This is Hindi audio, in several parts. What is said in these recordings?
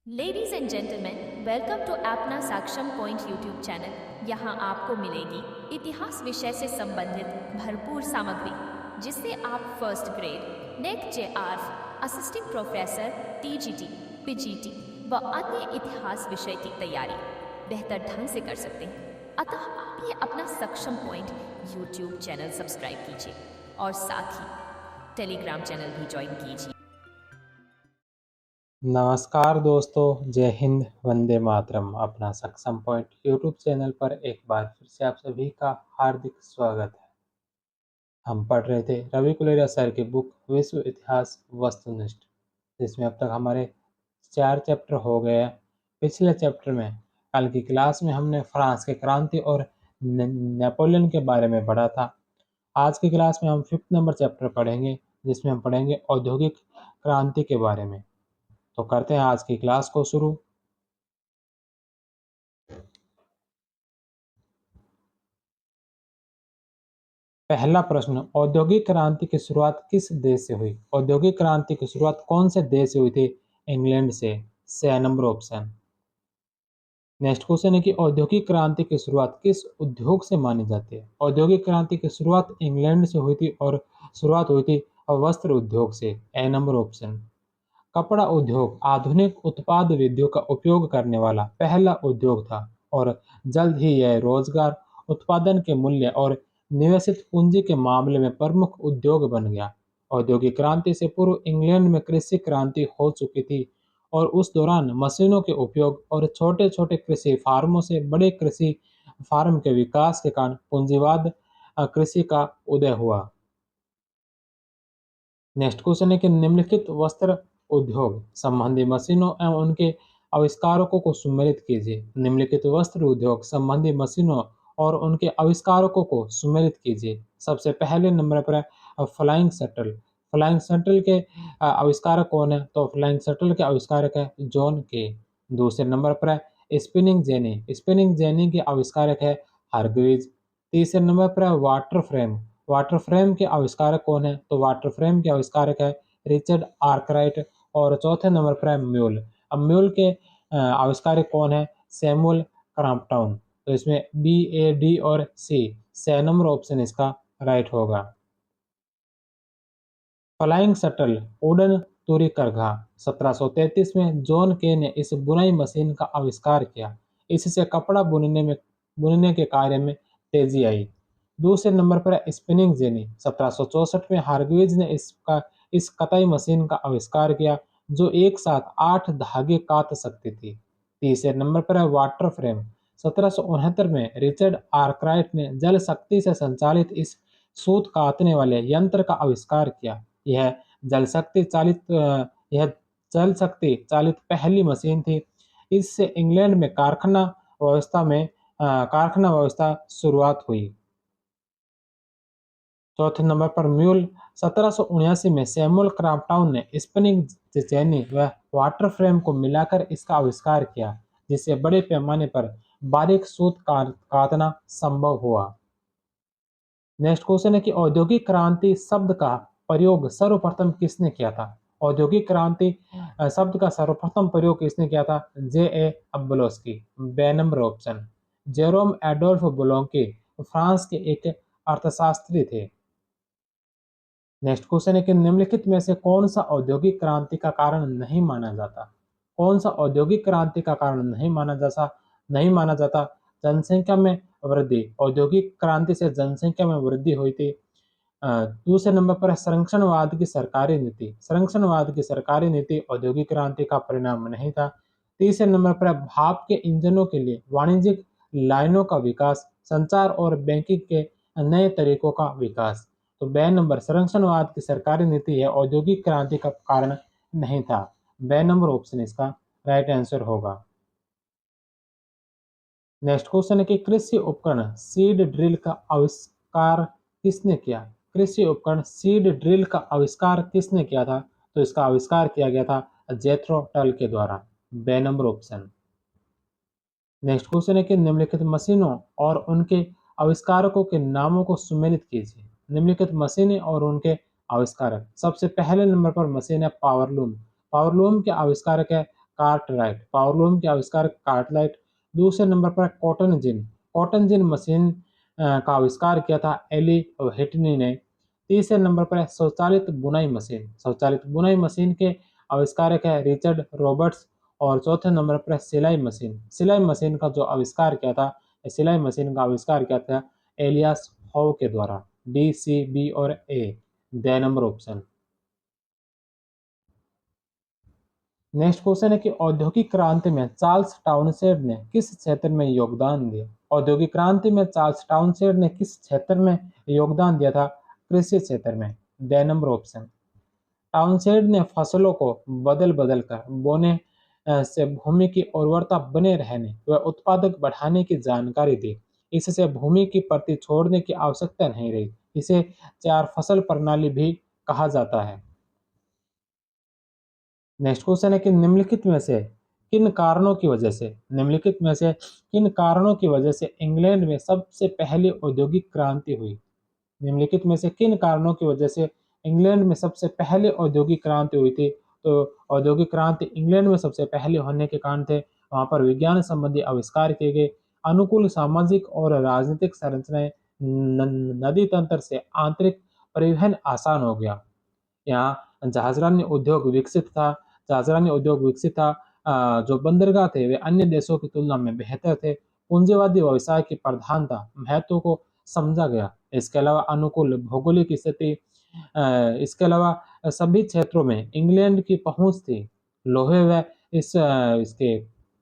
Ladies and gentleman, welcome to अपना सक्षम पॉइंट यूट्यूब चैनल। यहाँ आपको मिलेगी इतिहास विषय से संबंधित भरपूर सामग्री, जिससे आप फर्स्ट ग्रेड, नेक जेआर, असिस्टेंट प्रोफेसर, टीजीटी, पीजीटी व अन्य इतिहास विषय की तैयारी बेहतर ढंग से कर सकते हैं। अतः आप ये अपना Saksham point YouTube channel subscribe कीजिए और साथ ही टेलीग्राम चैनल भी ज्वाइन कीजिए। नमस्कार दोस्तों, जय हिंद, वंदे मातरम। अपना सक्षम पॉइंट यूट्यूब चैनल पर एक बार फिर से आप सभी का हार्दिक स्वागत है। हम पढ़ रहे थे रवि कुलेरिया सर की बुक विश्व इतिहास वस्तुनिष्ठ, जिसमें अब तक हमारे 4 चैप्टर हो गए हैं। पिछले चैप्टर में कल की क्लास में हमने फ्रांस की क्रांति और नेपोलियन के बारे में पढ़ा था। आज की क्लास में हम 5th नंबर चैप्टर पढ़ेंगे, जिसमें हम पढ़ेंगे औद्योगिक क्रांति के बारे में। तो करते हैं आज की क्लास को शुरू। पहला प्रश्न, औद्योगिक क्रांति की शुरुआत किस देश से हुई? औद्योगिक क्रांति की शुरुआत कौन से देश से हुई थी? इंग्लैंड से। 6 नंबर ऑप्शन। नेक्स्ट क्वेश्चन है कि औद्योगिक क्रांति की शुरुआत किस उद्योग से मानी जाती है? औद्योगिक क्रांति की शुरुआत इंग्लैंड से हुई थी और शुरुआत हुई थी वस्त्र उद्योग से। ए नंबर ऑप्शन। कपड़ा उद्योग आधुनिक उत्पाद विधियों का उपयोग करने वाला पहला उद्योग था और जल्द ही यह रोजगार, उत्पादन के मूल्य और निवेशित पूंजी के मामले में प्रमुख उद्योग बन गया। औद्योगिक क्रांति से पूर्व इंग्लैंड में कृषि क्रांति हो चुकी थी और उस दौरान मशीनों के उपयोग और छोटे छोटे कृषि फार्मों से बड़े कृषि फार्म के विकास के कारण पूंजीवाद कृषि का उदय हुआ। नेक्स्ट क्वेश्चन है कि निम्नलिखित वस्त्र उद्योग संबंधी मशीनों एवं उनके आविष्कारकों को सुमेलित कीजिए। निम्नलिखित वस्त्र उद्योग संबंधी मशीनों और उनके आविष्कारकों को सुमेलित कीजिए। सबसे पहले नंबर पर है फ्लाइंग शटल। फ्लाइंग शटल के आविष्कारक कौन है? तो फ्लाइंग शटल के आविष्कारक है जॉन के। दूसरे नंबर पर है स्पिनिंग जेनी। स्पिनिंग जेनी के आविष्कारक है हार्ग्रीव्स। तीसरे नंबर पर है वाटर फ्रेम। वाटर फ्रेम के आविष्कारक कौन है? तो वाटर फ्रेम के आविष्कारक है रिचर्ड आर्कराइट। और चौथे नंबर पर है म्यूल। अब म्यूल के आविष्कारक कौन है? Samuel Crompton. तो इसमें बी, ए, डी और सी, 6 नंबर ऑप्शन इसका राइट होगा। फ्लाइंग शटल उड़न तूरी करघा। 1733 में जॉन के ने इस बुनाई मशीन का आविष्कार किया। इससे कपड़ा बुनने के कार्य में तेजी आई। दूसरे नंबर पर है स्पिनिंग जेनी। 1764 में हार्ग्रीव्स ने इस कताई मशीन का आविष्कार किया, जो एक साथ 8 धागे कात सकती थी। तीसरे नंबर पर है वाटर फ्रेम। 1769 में रिचर्ड आर्कराइट ने जल शक्ति से संचालित इस सूत कातने वाले यंत्र का आविष्कार किया। यह जल शक्ति चालित यह जल शक्ति चालित पहली मशीन थी। इससे इंग्लैंड में कारखाना व्यवस्था शुरुआत हुई। चौथे नंबर पर म्यूल। 1779 में सैमुअल क्रॉम्पटन ने स्पिनिंग जेनी व वाटर फ्रेम को मिलाकर इसका आविष्कार किया, जिससे बड़े पैमाने पर बारीक सूत काटना संभव हुआ। नेक्स्ट क्वेश्चन है कि औद्योगिक क्रांति शब्द का प्रयोग सर्वप्रथम किसने किया था? औद्योगिक क्रांति शब्द का सर्वप्रथम प्रयोग किसने किया था? जे ए अब्लोस्की। B number option. Jerome Adolphe बोलोंकी फ्रांस के एक अर्थशास्त्री थे। नेक्स्ट क्वेश्चन है कि निम्नलिखित में से कौन सा औद्योगिक क्रांति का कारण नहीं माना जाता? कौन सा औद्योगिक क्रांति का कारण नहीं माना जाता? जनसंख्या में वृद्धि। औद्योगिक क्रांति से जनसंख्या में वृद्धि हुई थी। दूसरे नंबर पर है संरक्षणवाद की सरकारी नीति। संरक्षणवाद की सरकारी नीति औद्योगिक क्रांति का परिणाम नहीं था। तीसरे नंबर पर है भाप के इंजनों के लिए वाणिज्यिक लाइनों का विकास, संचार और बैंकिंग के नए तरीकों का विकास। तो बे नंबर संरक्षणवाद की सरकारी नीति है औद्योगिक क्रांति का कारण नहीं था। बे नंबर ऑप्शन इसका राइट आंसर होगा। नेक्स्ट क्वेश्चन है कि कृषि उपकरण सीड ड्रिल का आविष्कार किसने किया? कृषि उपकरण सीड ड्रिल का आविष्कार किसने किया था? तो इसका आविष्कार किया गया था जेथ्रो टल के द्वारा। बे नंबर ऑप्शन। नेक्स्ट क्वेश्चन है कि निम्नलिखित मशीनों और उनके आविष्कारकों के नामों को सुमेलित कीजिए। निम्नलिखित मशीनें और उनके आविष्कारक। सबसे पहले नंबर पर मशीन है पावरलूम। पावरलूम के आविष्कारक है कार्टराइट, पावरलूम के आविष्कारक कार्टराइट। दूसरे नंबर पर कॉटन जिन, कॉटन जिन मशीन का आविष्कार किया था एली व्हिटनी ने। तीसरे नंबर पर है स्वचालित बुनाई मशीन, स्वचालित बुनाई मशीन के आविष्कारक है रिचर्ड रॉबर्ट्स। और चौथे नंबर पर है सिलाई मशीन, सिलाई मशीन का जो आविष्कार किया था, सिलाई मशीन का आविष्कार किया था एलियास हाउ के द्वारा। डी, सी, बी और A, D number option. Next question है कि औद्योगिक क्रांति में चार्ल्स टाउनशेंड ने किस क्षेत्र में योगदान दिया? औद्योगिक क्रांति में चार्ल्स टाउनशेंड ने किस क्षेत्र में योगदान दिया था? कृषि क्षेत्र में, द नंबर ऑप्शन। टाउनशेंड ने फसलों को बदल बदल कर बोने से भूमि की उर्वरता बने रहने व उत्पादक बढ़ाने की जानकारी दी। इससे भूमि की परत छोड़ने की आवश्यकता नहीं रही। इसे चार फसल प्रणाली भी कहा जाता है। नेक्स्ट क्वेश्चन है कि निम्नलिखित में से किन कारणों की वजह से, निम्नलिखित में से किन कारणों की वजह से इंग्लैंड में सबसे पहली औद्योगिक क्रांति हुई? निम्नलिखित में से किन कारणों की वजह से इंग्लैंड में सबसे पहले औद्योगिक क्रांति हुई थी? तो औद्योगिक क्रांति इंग्लैंड में सबसे पहले होने के कारण थे वहां पर विज्ञान संबंधी आविष्कार किए गए, अनुकूल सामाजिक और राजनीतिक संरचनाएं, नदी तंत्र से आंतरिक परिवहन आसान हो गया, यहाँ जहाजरानी उद्योग विकसित था, जहाजरानी उद्योग विकसित था। जो बंदरगाह थे वे अन्य देशों की तुलना में बेहतर थे। पूंजीवादी व्यवसाय की प्रधानता महत्व को समझा गया। इसके अलावा अनुकूल भौगोलिक स्थिति, इसके अलावा सभी क्षेत्रों में इंग्लैंड की पहुंच थी। लोहे व इसके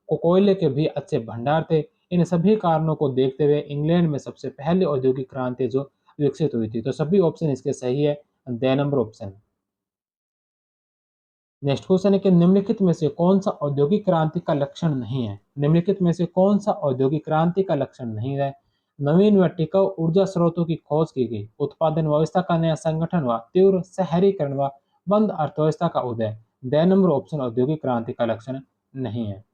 कोयले के भी अच्छे भंडार थे। इन सभी कारणों को देखते हुए इंग्लैंड में सबसे पहले औद्योगिक क्रांति जो विकसित हुई थी। तो सभी ऑप्शन इसके सही है, the number option. Next question है कि निम्नलिखित में से कौन सा औद्योगिक क्रांति का लक्षण नहीं है? निम्नलिखित में से कौन सा औद्योगिक क्रांति का लक्षण नहीं है? नवीन व टिकाऊ ऊर्जा स्रोतों की खोज की गई, उत्पादन व्यवस्था का नया संगठन हुआ, तीव्र शहरीकरण हुआ, बंद अर्थव्यवस्था का उदय। द नंबर ऑप्शन औद्योगिक क्रांति का लक्षण नहीं है।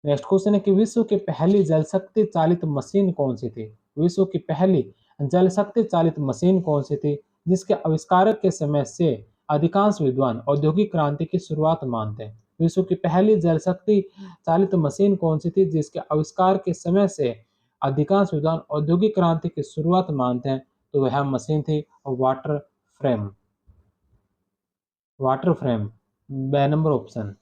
नेक्स्ट क्वेश्चन है कि विश्व की पहली जल शक्ति चालित मशीन कौन सी थी? विश्व की पहली जल शक्ति चालित मशीन कौन सी थी जिसके आविष्कारक के समय से अधिकांश विद्वान औद्योगिक क्रांति की शुरुआत मानते हैं? विश्व की पहली जल शक्ति चालित मशीन कौन सी थी जिसके आविष्कार के समय से अधिकांश विद्वान औद्योगिक क्रांति की शुरुआत मानते हैं? तो वह मशीन थी वाटर फ्रेम, वाटर फ्रेम, बे नंबर ऑप्शन।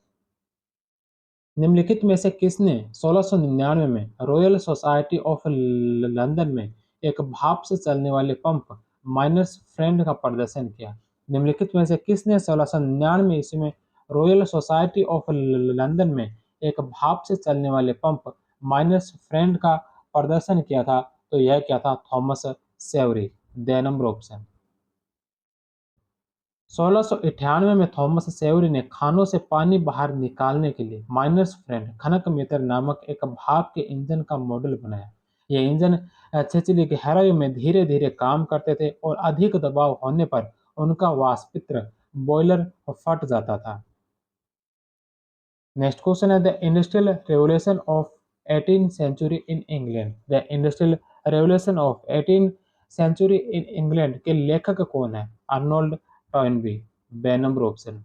निम्नलिखित में से किसने 1699 में रॉयल सोसाइटी ऑफ लंदन में एक भाप से चलने वाले पंप माइनर्स फ्रेंड का प्रदर्शन किया? निम्नलिखित में से किसने 1699 ईस्वी में रॉयल सोसाइटी ऑफ लंदन में एक भाप से चलने वाले पंप माइनर्स फ्रेंड का प्रदर्शन किया था? तो यह क्या था? Thomas Savery, the number option. 1698 में थॉमस सेवरी ने खानों से पानी बाहर निकालने के लिए माइनर्स फ्रेंड खनक मीटर नामक एक भाप के इंजन का मॉडल बनाया। ये इंजन छिछली गहराइयों में धीरे धीरे काम करते थे और अधिक दबाव होने पर उनका वाष्पित्र बॉयलर फट जाता था। नेक्स्ट क्वेश्चन है the industrial revolution of 18 century in England. The industrial revolution of 18 century in England के लेखक कौन है? Arnold Toynbee, B number option.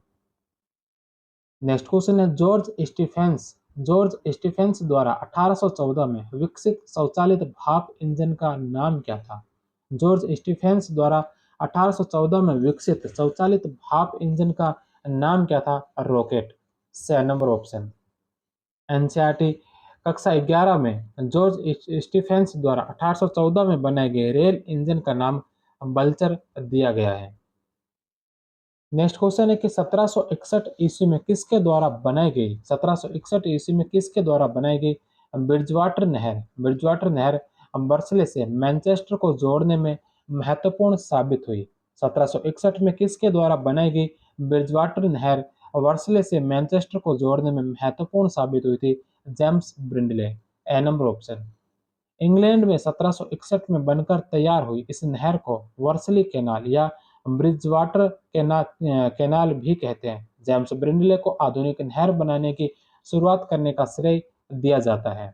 Next question है जॉर्ज स्टीफेंस द्वारा 1814 में विकसित स्वचालित भाप इंजन का नाम क्या था? जॉर्ज स्टीफेंस द्वारा 1814 में विकसित स्वचालित भाप इंजन का नाम क्या था? रॉकेट, से नंबर ऑप्शन। एनसीईआरटी कक्षा 11 में जॉर्ज स्टीफेंस द्वारा 1814 में बनाए गए रेल इंजन का नाम बल्चर दिया गया है। नेक्स्ट क्वेश्चन है कि 1761 ईस्वी में किसके द्वारा बनाई गई, 1761 ईस्वी में किसके द्वारा बनाई गई ब्रिजवाटर नहर, ब्रिजवाटर नहर बर्सले से मैनचेस्टर को जोड़ने में महत्वपूर्ण साबित हुई? 1761 में किसके द्वारा बनाई गई ब्रिजवाटर नहर वर्सले से मैनचेस्टर को जोड़ने में महत्वपूर्ण साबित हुई थी? जेम्स ब्रिंडले, ए नंबर ऑप्शन। इंग्लैंड में 1761 में बनकर तैयार हुई इस नहर को वर्सली कैनाल या ब्रिजवाटर कैनाल भी कहते हैं। जेम्स ब्रिंडले को आधुनिक नहर बनाने की शुरुआत करने का श्रेय दिया जाता है।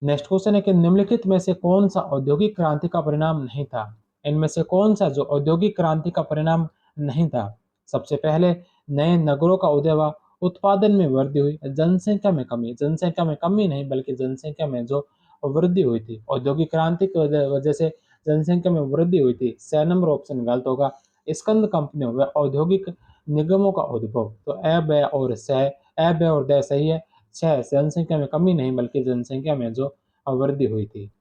नेक्स्ट क्वेश्चन है कि निम्नलिखित में से कौन सा औद्योगिक क्रांति का परिणाम नहीं था? इनमें से कौन सा जो औद्योगिक क्रांति का परिणाम नहीं था? सबसे पहले नए नगरों का उदय हुआ, उत्पादन में वृद्धि हुई, जनसंख्या में कमी नहीं बल्कि जनसंख्या में जो वृद्धि हुई थी, औद्योगिक क्रांति की वजह से जनसंख्या में वृद्धि हुई थी। 6 नंबर ऑप्शन गलत होगा। स्कंद कंपनियों व औद्योगिक निगमों का उद्भव, तो अ, ब और स, अ, ब और द सही है। 6 जनसंख्या में कमी नहीं बल्कि जनसंख्या में जो वृद्धि हुई थी।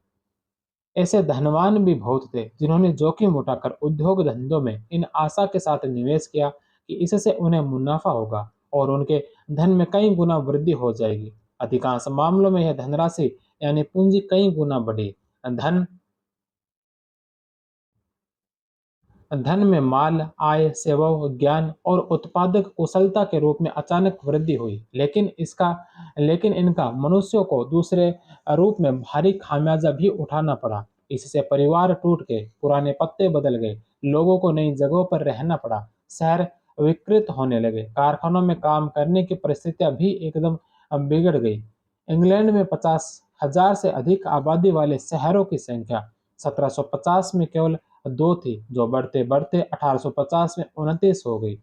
ऐसे धनवान भी बहुत थे जिन्होंने जोखिम उठाकर उद्योग धंधों में इन आशा के साथ निवेश किया कि इससे उन्हें मुनाफा होगा और उनके धन में कई गुना वृद्धि हो जाएगी। अधिकांश मामलों में यह धनराशि यानी पूंजी कई गुना बढ़ी। धन धन में माल, आय, सेवाओं, ज्ञान और उत्पादक कुशलता के रूप में अचानक वृद्धि हुई, लेकिन इनका मनुष्यों को दूसरे रूप में भारी खामियाजा भी उठाना पड़ा। इससे परिवार टूट गए, पुराने पत्ते बदल गए, लोगों को नई जगहों पर रहना पड़ा, शहर विकृत होने लगे, कारखानों में काम करने की परिस्थितियां भी एकदम बिगड़ गई। इंग्लैंड में 50,000 से अधिक आबादी वाले शहरों की संख्या 1750 में केवल 2 थी, जो बढ़ते-बढ़ते 1850 में 29 हो गई।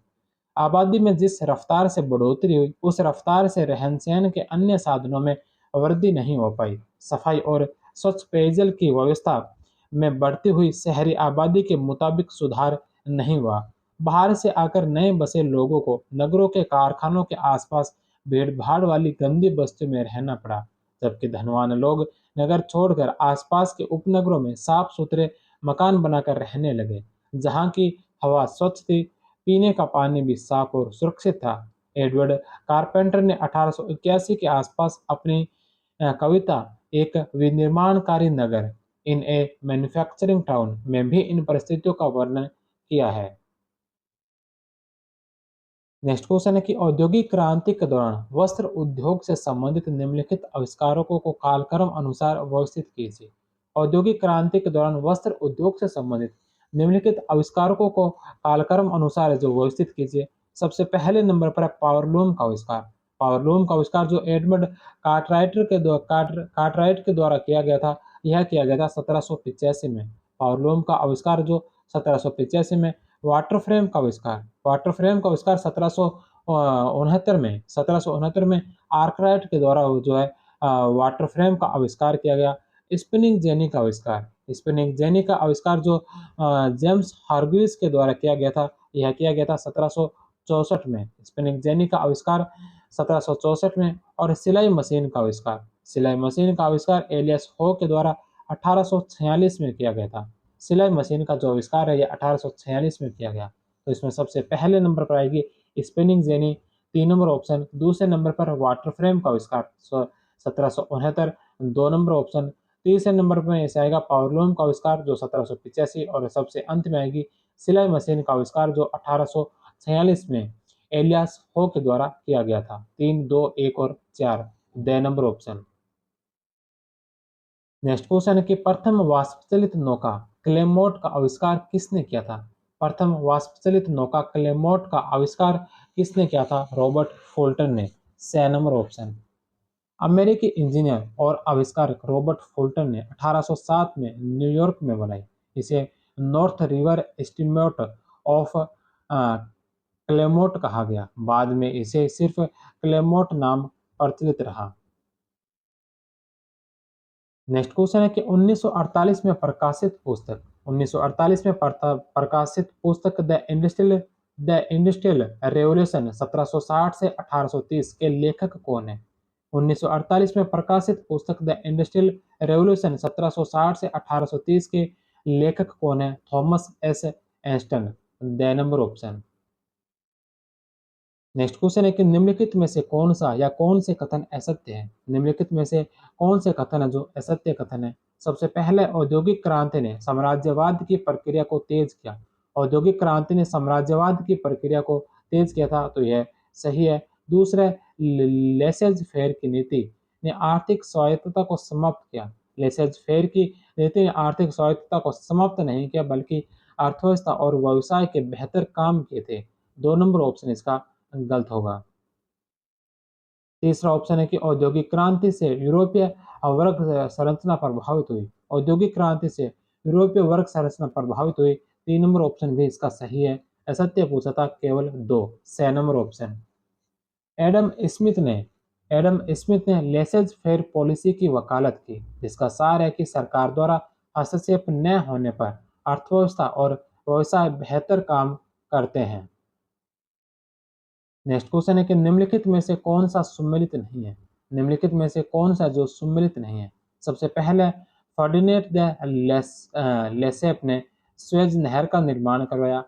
आबादी में जिस रफ्तार से बढ़ोतरी हुई, उस रफ्तार से रहन-सहन के अन्य साधनों में वृद्धि नहीं हो पाई। सफाई और स्वच्छ पेयजल की व्यवस्था में बढ़ती हुई शहरी आबादी के मुताबिक सुधार नहीं हुआ। बाहर से आकर नए बसे लोगों को नगरों के कारखानों के आसपास भीड़-भाड़ वाली गंदी बस्तियों में रहना पड़ा, जबकि धनवान लोग नगर छोड़कर आसपास के उपनगरों में साफ-सुथरे मकान बनाकर रहने लगे, जहाँ की हवा स्वच्छ थी, पीने का पानी भी साफ और सुरक्षित था। एडवर्ड कारपेंटर ने 1881 के आसपास अपनी कविता एक विनिर्माणकारी नगर इन ए मैन्युफैक्चरिंग टाउन में भी इन परिस्थितियों का वर्णन किया है। नेक्स्ट क्वेश्चन है कि औद्योगिक क्रांति के दौरान वस्त्र उद्योग से संबंधित निम्नलिखित आविष्कारों को कालक्रम अनुसार व्यवस्थित कीजिए। औद्योगिक क्रांति के दौरान वस्त्र उद्योग से संबंधित निम्नलिखित आविष्कारों को कालक्रम अनुसार जो व्यवस्थित कीजिए। सबसे पहले नंबर पर है पावरलूम का आविष्कार। पावरलूम का आविष्कार जो एडमंड कार्टराइट के द्वारा किया गया था, यह किया गया था 1785 में। पावरलूम का आविष्कार जो 1785 में। वाटर फ्रेम का आविष्कार 1769 में आर्कराइट के द्वारा जो है वाटर फ्रेम का आविष्कार किया गया। स्पिनिंग जेनी का आविष्कार जो जेम्स हार्ग्रीव्स के द्वारा किया गया था, यह किया गया था 1764 में। स्पिनिंग जेनी का आविष्कार 1764 में। और सिलाई मशीन का आविष्कार एलियस हो के द्वारा 1846 में किया गया था। सिलाई मशीन का जो आविष्कार है, ये 1846 में किया गया। तो इसमें सबसे पहले नंबर पर आएगी स्पिनिंग जेनी, 3 नंबर ऑप्शन। दूसरे नंबर पर वाटर फ्रेम का आविष्कार 1769, 2 नंबर ऑप्शन। तीसरे नंबर पर ऐसे आएगा पावरलूम का आविष्कार जो 1785, और सबसे अंत में आएगी सिलाई मशीन का आविष्कार जो 1846 में एलियास हो के द्वारा किया गया था। 3, 2, 1 और 4 the number option. Next question है कि प्रथम वाष्पचलित नौका क्लेमोट का आविष्कार किसने किया था? प्रथम वाष्पचलित नौका क्लेमोट का आविष्कार किसने किया था? रॉबर्ट फुल्टन ने। 6 नंबर ऑप्शन। अमेरिकी इंजीनियर और आविष्कारक रॉबर्ट फुल्टन ने 1807 में न्यूयॉर्क में बनाई। इसे नॉर्थ रिवर एस्टीमेट ऑफ क्लेमोट कहा गया। बाद में इसे सिर्फ क्लेमोट नाम प्रचलित रहा। नेक्स्ट क्वेश्चन है कि 1948 में प्रकाशित पुस्तक द इंडस्ट्रियल रेवोल्यूशन 1760 से 1830 के लेखक कौन है? 1948 में प्रकाशित पुस्तक द इंडस्ट्रियल रेवोल्यूशन 1760 से 1830 के लेखक कौन है? Thomas S Aston. The number option. Next question है कि निम्नलिखित में से कौन सा या कौन से कथन असत्य है? निम्नलिखित में से कौन से कथन है जो असत्य कथन है? सबसे पहले औद्योगिक क्रांति ने साम्राज्यवाद की प्रक्रिया को तेज किया। औद्योगिक क्रांति ने साम्राज्यवाद की प्रक्रिया को तेज किया था, तो यह सही है। दूसरा, लेसेज फेयर की नीति ने आर्थिक स्वायत्तता को समाप्त किया। लेसेज फेयर की नीति ने आर्थिक स्वायत्तता को समाप्त नहीं किया बल्कि अर्थव्यवस्था और व्यवसाय के बेहतर काम किए थे। 2 नंबर ऑप्शन इसका गलत होगा। तीसरा ऑप्शन है कि औद्योगिक क्रांति से यूरोपीय वर्ग संरचना प्रभावित हुई। औद्योगिक क्रांति से यूरोपीय वर्ग संरचना प्रभावित हुई। 3 नंबर ऑप्शन भी इसका सही है। असत्य पूछा था केवल 2। 6 नंबर ऑप्शन। एडम स्मिथ ने लेसेज फेयर पॉलिसी की वकालत की, जिसका सार है कि सरकार द्वारा हस्तक्षेप न होने पर अर्थव्यवस्था और व्यवसाय बेहतर काम करते हैं। नेक्स्ट क्वेश्चन है कि निम्नलिखित में से कौन सा सुमेलित नहीं है? निम्नलिखित में से कौन सा जो सुमेलित नहीं है? सबसे पहले फर्डिनेंड द लेसेप ने स्वेज नहर का निर्माण करवाया।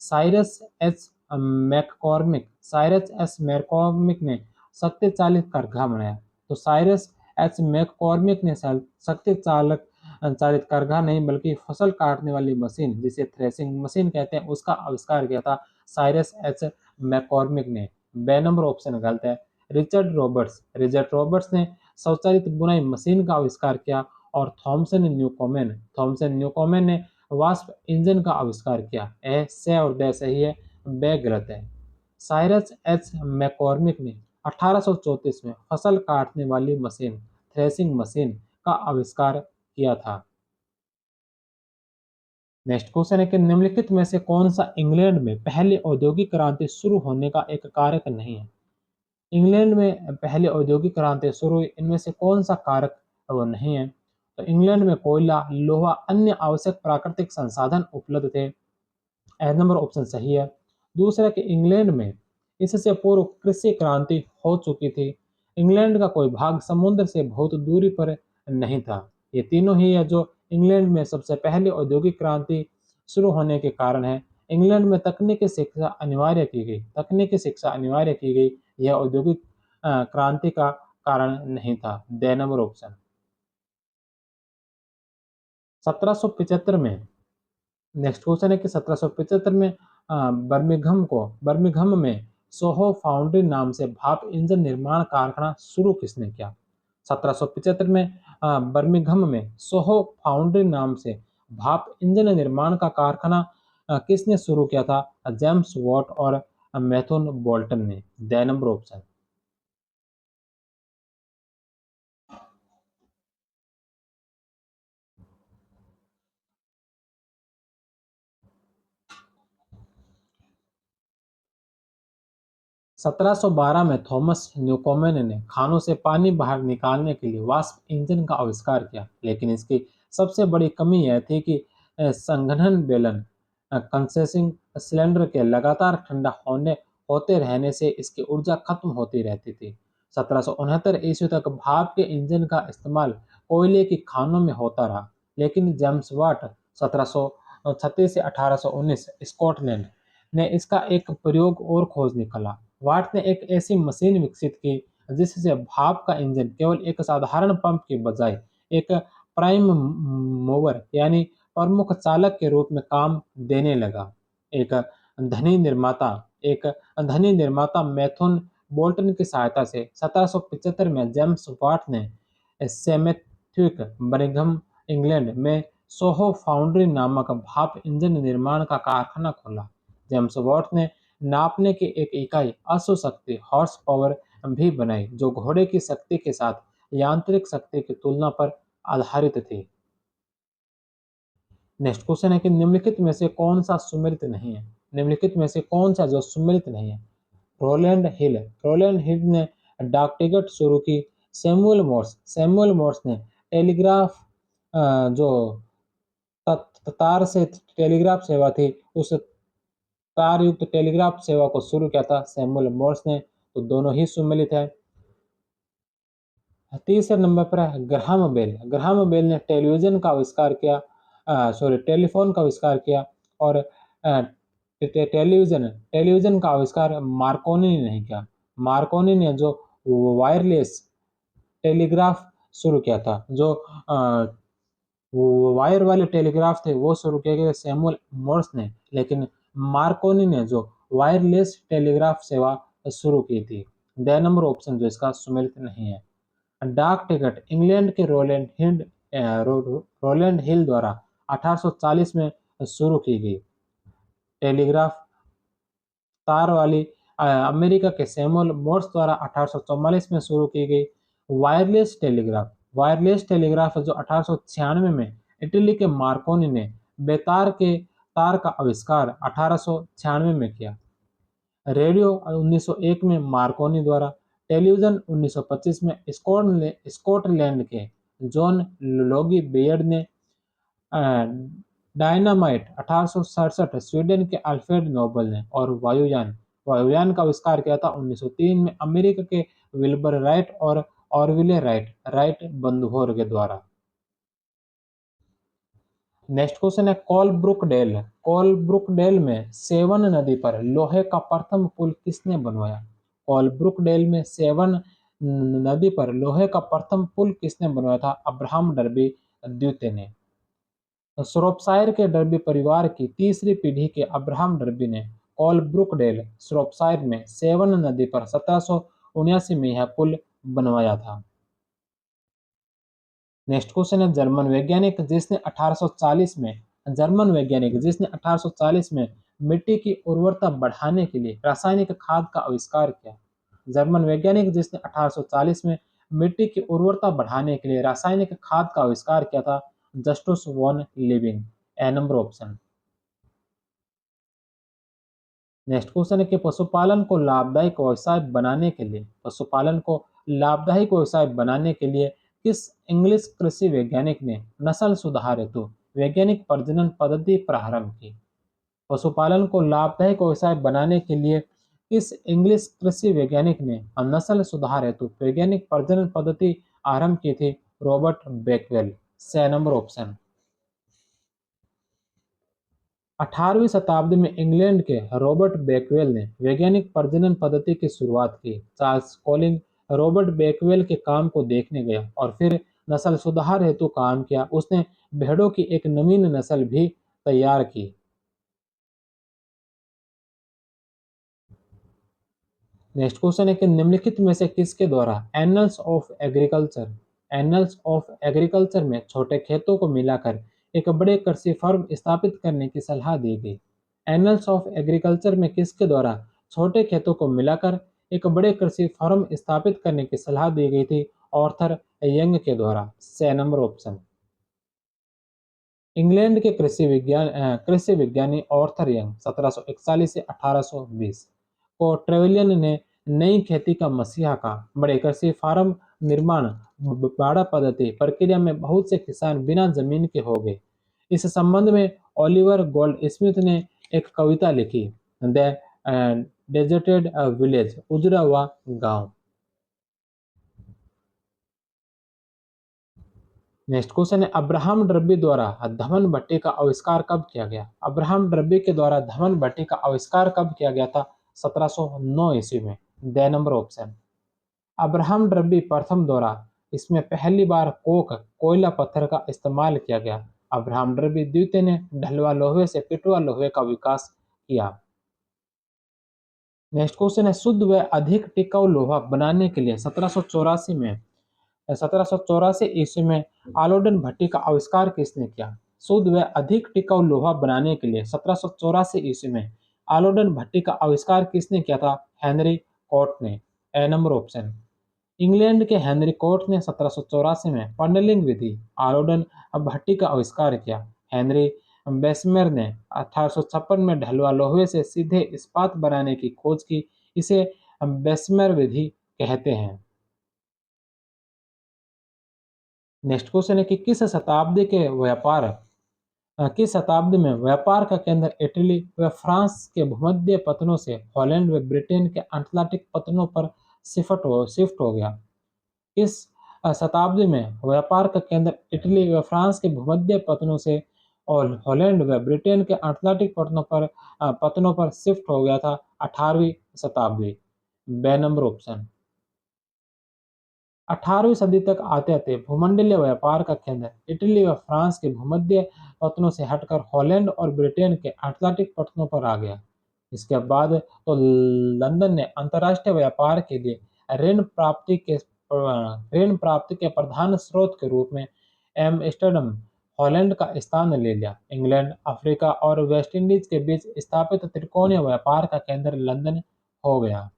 साइरस एस मैककॉर्मिक ने शक्ति चालित कारखाना बनाया। तो साइरस एच मैककॉर्मिक ने शक्ति चालक चालित कारखाना नहीं बल्कि फसल काटने वाली मशीन, जिसे थ्रेसिंग मशीन कहते हैं, उसका आविष्कार किया था साइरस एच मैककॉर्मिक ने। बे नंबर ऑप्शन गलत है। रिचर्ड रॉबर्ट्स ने स्वचालित बुनाई मशीन का आविष्कार किया। और थॉमसन न्यूकोमेन ने वाष्प इंजन का आविष्कार किया। ए से और दे सही है, बे गलत है। साइरस एच मैककॉर्मिक ने 1834 में फसल काटने वाली मशीन थ्रेसिंग मशीन का आविष्कार किया था। नेक्स्ट क्वेश्चन है कि निम्नलिखित में से कौन सा इंग्लैंड में पहली औद्योगिक क्रांति शुरू होने का एक कारक नहीं है? इंग्लैंड में पहली औद्योगिक क्रांति शुरू हुई, इनमें से कौन सा कारक वो नहीं है? तो इंग्लैंड में कोयला, लोहा, अन्य आवश्यक प्राकृतिक संसाधन उपलब्ध थे। ए नंबर ऑप्शन सही है। दूसरा कि इंग्लैंड में इससे पूर्व कृषि क्रांति हो चुकी थी। इंग्लैंड का कोई भाग समुद्र से बहुत दूरी पर नहीं था। ये तीनों ही है जो इंग्लैंड में सबसे पहले औद्योगिक क्रांति शुरू होने के कारण है। इंग्लैंड में तकनीकी शिक्षा अनिवार्य की गई। यह औद्योगिक क्रांति का कारण नहीं था। The number option. 1775 में नेक्स्ट क्वेश्चन है कि 1775 में बर्मिंघम में सोहो फाउंड्री नाम से भाप इंजन निर्माण कारखाना शुरू किसने किया? 1775 में बर्मिंघम में सोहो फाउंड्री नाम से भाप इंजन निर्माण का कारखाना किसने शुरू किया था? जेम्स वॉट और मैथ्यू बोल्टन ने। The number option. 1712 में थॉमस न्यूकोमेन ने खानों से पानी बाहर निकालने के लिए वाष्प इंजन का आविष्कार किया, लेकिन इसकी सबसे बड़ी कमी यह थी कि संघनन बेलन कंडेंसिंग सिलेंडर के लगातार ठंडा होते रहने से इसकी ऊर्जा खत्म होती रहती थी। 1769 ईस्वी तक भाप के इंजन का इस्तेमाल कोयले की खानों में होता रहा, लेकिन जेम्स वाट 1736 से 1819 स्कॉटलैंड ने इसका एक प्रयोग और खोज निकाला। वाट ने एक ऐसी मशीन विकसित की जिससे भाप का इंजन केवल एक साधारण पंप के बजाय एक प्राइम मूवर यानी प्रमुख चालक के रूप में काम देने लगा। एक एक धनी निर्माता मैथ्यू बोल्टन की सहायता से 1775 में जेम्स वाट ने सेमेथिक बर्मिंघम इंग्लैंड में सोहो फाउंड्री नामक भाप इंजन निर्माण का कारखाना खोला। जेम्स वॉट ने नापने की एक इकाई अश्वशक्ति हॉर्स पावर भी बनाई, जो घोड़े की शक्ति के साथ यांत्रिक शक्ति की तुलना पर आधारित थी। नेक्स्ट क्वेश्चन है कि निम्नलिखित में से कौन सा सुमेलित नहीं है? निम्नलिखित में से कौन सा जो सुमेलित नहीं है? रोलैंड हिल ने डाक टिकट शुरू की। सैमुअल मोर्स ने टेलीग्राफ जो तार से टेलीग्राफ सेवा थी, उस तार युक्त टेलीग्राफ सेवा को शुरू किया था सैमुअल मोर्स ने। तो दोनों ही सुमेलित है। तीसरे नंबर पर है ग्राहम बेल ने टेलीफोन का आविष्कार किया। और टेलीविजन का आविष्कार मार्कोनी ने नहीं किया। मार्कोनी ने जो वायरलेस टेलीग्राफ शुरू किया था, जो वायर वाले टेलीग्राफ थे, वो शुरू किए गए सैमुअल मोर्स ने, लेकिन मार्कोनी ने जो वायरलेस टेलीग्राफ सेवा शुरू की थी। द नंबर ऑप्शन जो इसका सुमेलित नहीं है। डाक टिकट इंग्लैंड के रोलैंड हिल द्वारा 1840 में शुरू की गई। टेलीग्राफ तार वाली अमेरिका के सैमुअल मोर्स द्वारा 1844 में शुरू की गई। वायरलेस टेलीग्राफ जो 1896 में इटली के मार्कोनी ने बेतार के तार का आविष्कार 1896 में किया। रेडियो 1901 में मार्कोनी द्वारा, टेलीविजन 1925 में स्कॉटलैंड के जॉन लोगी बेयर्ड ने, अ, डायनामाइट 1867 स्वीडन के अल्फ्रेड नोबल ने, और वायुयान वायुयान का आविष्कार किया था 1903 में अमेरिका के विल्बर राइट और ऑरविले राइट राइट बंधुओं के द्वारा। नेक्स्ट क्वेश्चन है कोलब्रुकडेल में सेवन नदी पर लोहे का प्रथम पुल किसने बनवाया? कोलब्रुकडेल में सेवन नदी पर लोहे का प्रथम पुल किसने बनवाया था? अब्राहम डर्बी द्वितीय ने। श्रोपशायर के डर्बी परिवार की तीसरी पीढ़ी के अब्राहम डर्बी ने कोलब्रुकडेल, श्रोपशायर में सेवन नदी पर 1779 में यह पुल बनवाया था। नेक्स्ट क्वेश्चन है जर्मन वैज्ञानिक जिसने 1840 में मिट्टी की उर्वरता बढ़ाने के लिए रासायनिक खाद का आविष्कार किया। जर्मन वैज्ञानिक जिसने 1840 में मिट्टी की उर्वरता बढ़ाने के लिए रासायनिक खाद का आविष्कार किया था, जस्टस वॉन लिविंग। ए नंबर ऑप्शन। नेक्स्ट क्वेश्चन है कि पशुपालन को लाभदायक व्यवसाय बनाने के लिए किस इंग्लिश कृषि वैज्ञानिक ने नस्ल सुधार हेतु वैज्ञानिक प्रजनन पद्धति प्रारंभ की? पशुपालन को लाभदायक व्यवसाय बनाने के लिए किस इंग्लिश कृषि वैज्ञानिक ने नस्ल सुधार हेतु वैज्ञानिक प्रजनन पद्धति आरंभ की थी? Robert Bakewell. C number option. 18वीं शताब्दी में इंग्लैंड के रॉबर्ट बेकवेल ने वैज्ञानिक प्रजनन पद्धति की शुरुआत की। चार्ल्स कॉलिंग रॉबर्ट बेकवेल के काम को देखने गया और फिर नस्ल सुधार हेतु काम किया। उसने भेड़ों की एक नवीन नस्ल भी तैयार की। नेक्स्ट क्वेश्चन है कि निम्नलिखित में से किसके द्वारा एनल्स ऑफ एग्रीकल्चर में छोटे खेतों को मिलाकर एक बड़े कृषि फर्म स्थापित करने की सलाह दी गई? एनल्स ऑफ एग्रीकल्चर में किसके द्वारा छोटे खेतों को मिलाकर एक बड़े कृषि फर्म स्थापित करने की सलाह दी गई थी? ऑर्थर यंग के द्वारा। सी नंबर ऑप्शन। इंग्लैंड के कृषि विज्ञानी ऑर्थर यंग 1741 से 1820 को ट्रेवलियन ने नई खेती का मसीहा कहा। बड़े कृषि फार्म निर्माण बाड़ा पद्धति प्रक्रिया में बहुत से किसान बिना जमीन के हो गए। इस संबंध में ओलिवर गोल्ड स्मिथ ने एक कविता लिखी, द डेजर्टेड विलेज, उजड़ा हुआ गांव। नेक्स्ट क्वेश्चन है अब्राहम डर्बी द्वारा धमन भट्टी का आविष्कार कब किया गया? अब्राहम डर्बी के द्वारा धमन भट्टी का आविष्कार कब किया गया था? 1709 ईस्वी में। The number option. Abraham Darby प्रथम द्वारा इसमें पहली बार कोक कोयला पत्थर का इस्तेमाल किया गया। अब्राहम डर्बी द्वितीय ने ढलवा लोहे से पिटवा लोहे का विकास किया। नेक्स्ट क्वेश्चन है शुद्ध व अधिक टिकाऊ लोहा बनाने के लिए 1784 ईस्वी में आलोडन भट्टी का आविष्कार किसने किया? शुद्ध व अधिक टिकाऊ लोहा बनाने के लिए 1784 ईस्वी में आलोडन भट्टी का आविष्कार किसने किया था? हेनरी कोट ने। ए नंबर ऑप्शन। इंग्लैंड के हेनरी कोट ने 1784 में पंडलिंग विधि आलोडन भट्टी का आविष्कार किया। हेनरी बेस्मेर ने 1856 में ढलवा लोहे से सीधे इस्पात बनाने की खोज की। इसे बेस्मेर विधि कहते हैं। नेक्स्ट क्वेश्चन है कि किस शताब्दी में व्यापार का केंद्र इटली व फ्रांस के भूमध्य पतनों से हॉलैंड व ब्रिटेन के अटलांटिक पतनों पर शिफ्ट हो गया? इस शताब्दी में व्यापार का केंद्र इटली व फ्रांस के भूमध्य पतनों से और हॉलैंड व ब्रिटेन के अटलांटिक पतनों पर शिफ्ट हो गया था? 18वीं शताब्दी। बे नंबर ऑप्शन। 18वीं सदी तक आते-आते भूमंडलीय व्यापार का केंद्र इटली व फ्रांस के भूमध्य पत्तनों से हटकर हॉलैंड और ब्रिटेन के अटलांटिक पत्तनों पर आ गया। इसके बाद तो लंदन ने अंतर्राष्ट्रीय व्यापार के लिए ऋण प्राप्ति के प्रधान स्रोत के रूप में एम्स्टर्डम हॉलैंड का स्थान ले लिया। इंग्लैंड, अफ्रीका और वेस्ट इंडीज के बीच स्थापित त्रिकोणीय व्यापार का केंद्र लंदन हो गया।